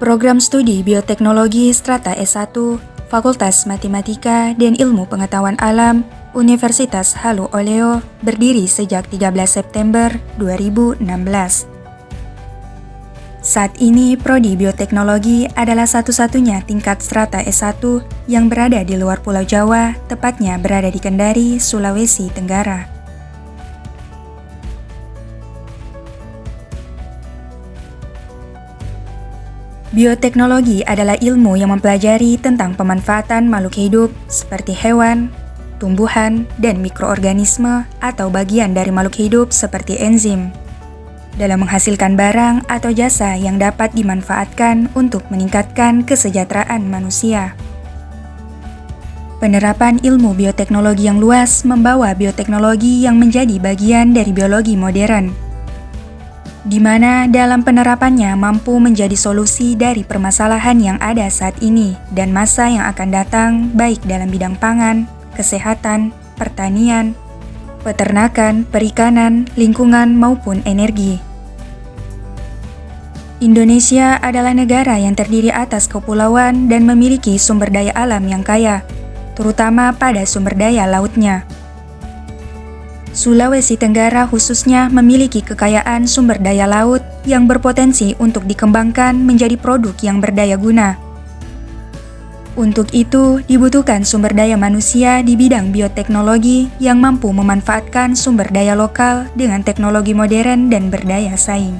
Program Studi Bioteknologi Strata S1, Fakultas Matematika dan Ilmu Pengetahuan Alam, Universitas Halu Oleo berdiri sejak 13 September 2016. Saat ini, Prodi Bioteknologi adalah satu-satunya tingkat strata S1 yang berada di luar Pulau Jawa, tepatnya berada di Kendari, Sulawesi Tenggara. Bioteknologi adalah ilmu yang mempelajari tentang pemanfaatan makhluk hidup seperti hewan, tumbuhan, dan mikroorganisme atau bagian dari makhluk hidup seperti enzim dalam menghasilkan barang atau jasa yang dapat dimanfaatkan untuk meningkatkan kesejahteraan manusia. Penerapan ilmu bioteknologi yang luas membawa bioteknologi yang menjadi bagian dari biologi modern, di mana dalam penerapannya mampu menjadi solusi dari permasalahan yang ada saat ini dan masa yang akan datang, baik dalam bidang pangan, kesehatan, pertanian, peternakan, perikanan, lingkungan, maupun energi. Indonesia adalah negara yang terdiri atas kepulauan dan memiliki sumber daya alam yang kaya, terutama pada sumber daya lautnya. Sulawesi Tenggara khususnya memiliki kekayaan sumber daya laut yang berpotensi untuk dikembangkan menjadi produk yang berdaya guna. Untuk itu, dibutuhkan sumber daya manusia di bidang bioteknologi yang mampu memanfaatkan sumber daya lokal dengan teknologi modern dan berdaya saing.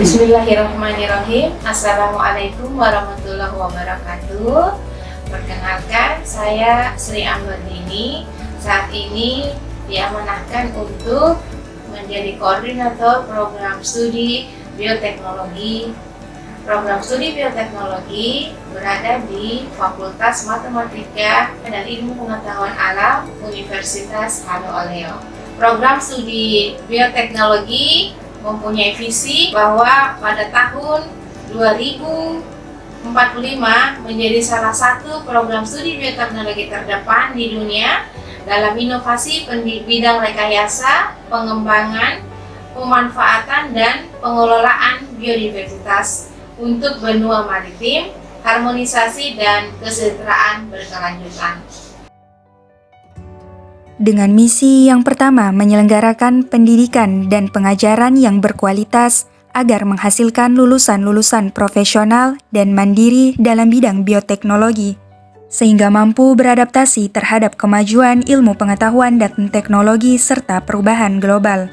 Bismillahirrahmanirrahim. Assalamualaikum warahmatullahi wabarakatuh. Perkenalkan, saya Sri Ambardini. Saat ini diamanahkan untuk menjadi koordinator program studi bioteknologi. Program studi bioteknologi berada di Fakultas Matematika dan Ilmu Pengetahuan Alam Universitas Halu Oleo. Program studi bioteknologi mempunyai visi bahwa pada tahun 2045 menjadi salah satu program studi bioteknologi terdepan di dunia dalam inovasi bidang rekayasa, pengembangan, pemanfaatan, dan pengelolaan biodiversitas untuk benua maritim, harmonisasi, dan kesejahteraan berkelanjutan. Dengan misi yang pertama menyelenggarakan pendidikan dan pengajaran yang berkualitas agar menghasilkan lulusan-lulusan profesional dan mandiri dalam bidang bioteknologi, sehingga mampu beradaptasi terhadap kemajuan ilmu pengetahuan dan teknologi serta perubahan global.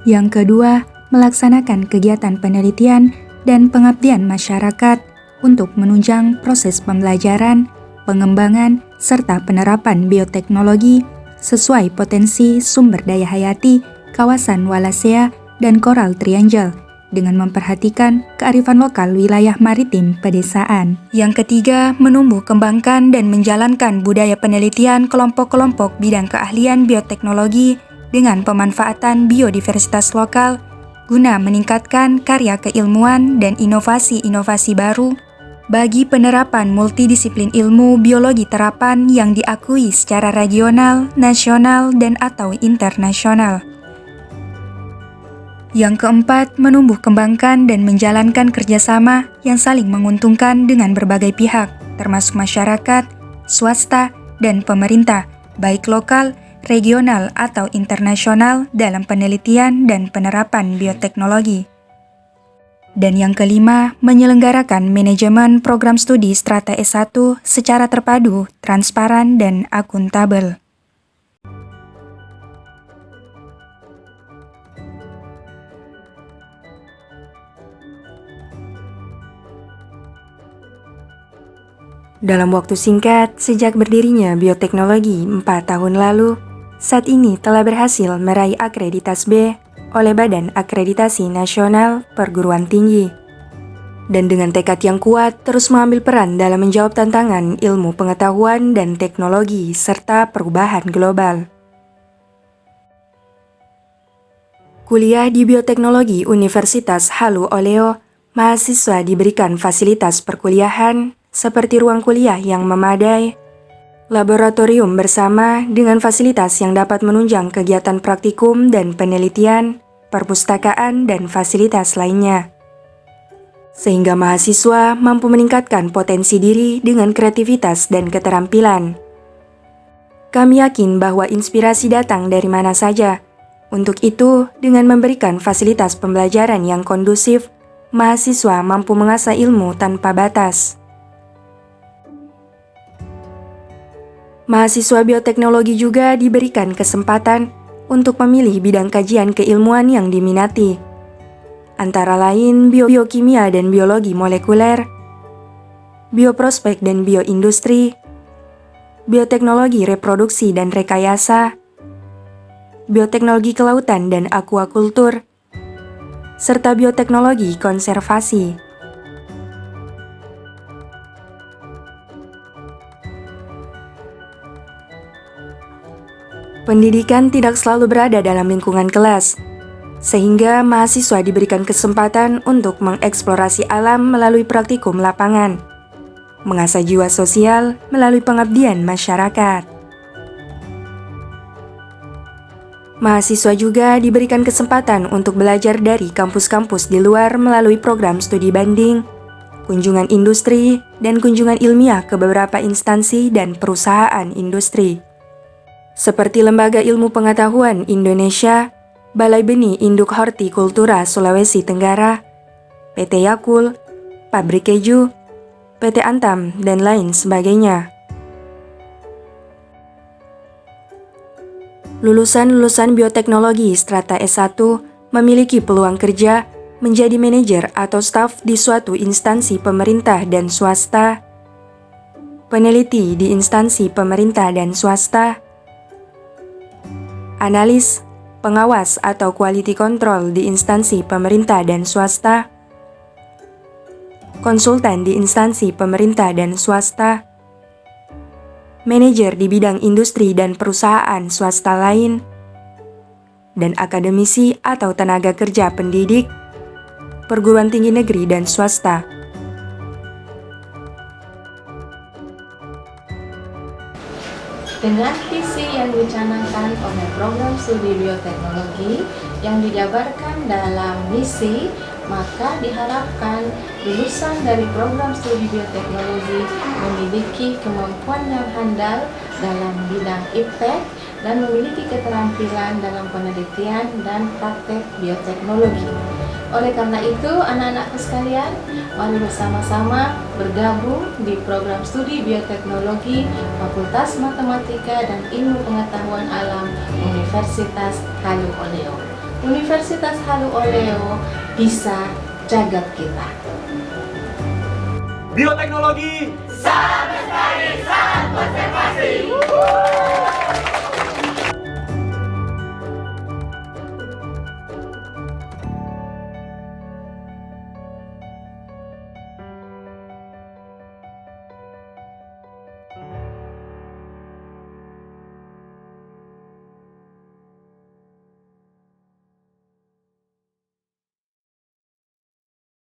Yang kedua, melaksanakan kegiatan penelitian dan pengabdian masyarakat untuk menunjang proses pembelajaran, pengembangan, serta penerapan bioteknologi sesuai potensi sumber daya hayati kawasan Wallacea dan Coral Triangle dengan memperhatikan kearifan lokal wilayah maritim pedesaan. Yang ketiga, menumbuh kembangkan dan menjalankan budaya penelitian kelompok-kelompok bidang keahlian bioteknologi dengan pemanfaatan biodiversitas lokal guna meningkatkan karya keilmuan dan inovasi-inovasi baru bagi penerapan multidisiplin ilmu biologi terapan yang diakui secara regional, nasional, dan atau internasional. Yang keempat, menumbuh kembangkan dan menjalankan kerjasama yang saling menguntungkan dengan berbagai pihak, termasuk masyarakat, swasta, dan pemerintah, baik lokal, regional, atau internasional dalam penelitian dan penerapan bioteknologi. Dan yang kelima, menyelenggarakan manajemen program studi Strata S1 secara terpadu, transparan, dan akuntabel. Dalam waktu singkat, sejak berdirinya bioteknologi 4 tahun lalu, saat ini telah berhasil meraih akreditas B oleh Badan Akreditasi Nasional Perguruan Tinggi. Dan dengan tekad yang kuat, terus mengambil peran dalam menjawab tantangan ilmu pengetahuan dan teknologi serta perubahan global. Kuliah di Bioteknologi Universitas Halu Oleo, mahasiswa diberikan fasilitas perkuliahan seperti ruang kuliah yang memadai, laboratorium bersama dengan fasilitas yang dapat menunjang kegiatan praktikum dan penelitian, perpustakaan, dan fasilitas lainnya. Sehingga mahasiswa mampu meningkatkan potensi diri dengan kreativitas dan keterampilan. Kami yakin bahwa inspirasi datang dari mana saja. Untuk itu, dengan memberikan fasilitas pembelajaran yang kondusif, mahasiswa mampu mengasah ilmu tanpa batas. Mahasiswa bioteknologi juga diberikan kesempatan untuk memilih bidang kajian keilmuan yang diminati, antara lain biokimia dan biologi molekuler, bioprospek dan bioindustri, bioteknologi reproduksi dan rekayasa, bioteknologi kelautan dan aquakultur, serta bioteknologi konservasi. Pendidikan tidak selalu berada dalam lingkungan kelas, sehingga mahasiswa diberikan kesempatan untuk mengeksplorasi alam melalui praktikum lapangan, mengasah jiwa sosial melalui pengabdian masyarakat. Mahasiswa juga diberikan kesempatan untuk belajar dari kampus-kampus di luar melalui program studi banding, kunjungan industri, dan kunjungan ilmiah ke beberapa instansi dan perusahaan industri. Seperti Lembaga Ilmu Pengetahuan Indonesia, Balai Benih Induk Hortikultura Sulawesi Tenggara, PT Yakul, Pabrik Keju, PT Antam, dan lain sebagainya. Lulusan-lulusan bioteknologi strata S1 memiliki peluang kerja menjadi manajer atau staf di suatu instansi pemerintah dan swasta, peneliti di instansi pemerintah dan swasta, analis, pengawas atau quality control di instansi pemerintah dan swasta, konsultan di instansi pemerintah dan swasta, manajer di bidang industri dan perusahaan swasta lain, dan akademisi atau tenaga kerja pendidik, perguruan tinggi negeri dan swasta. Dengan visi yang dicanangkan oleh program studi bioteknologi yang dijabarkan dalam misi, maka diharapkan lulusan dari program studi bioteknologi memiliki kemampuan yang handal dalam bidang iptek dan memiliki keterampilan dalam penelitian dan praktek bioteknologi. Oleh karena itu, anak-anakku sekalian, mari bersama-sama bergabung di program studi bioteknologi Fakultas Matematika dan Ilmu Pengetahuan Alam Universitas Halu Oleo. Universitas Halu Oleo bisa jagat kita. Bioteknologi Salam lestari, salam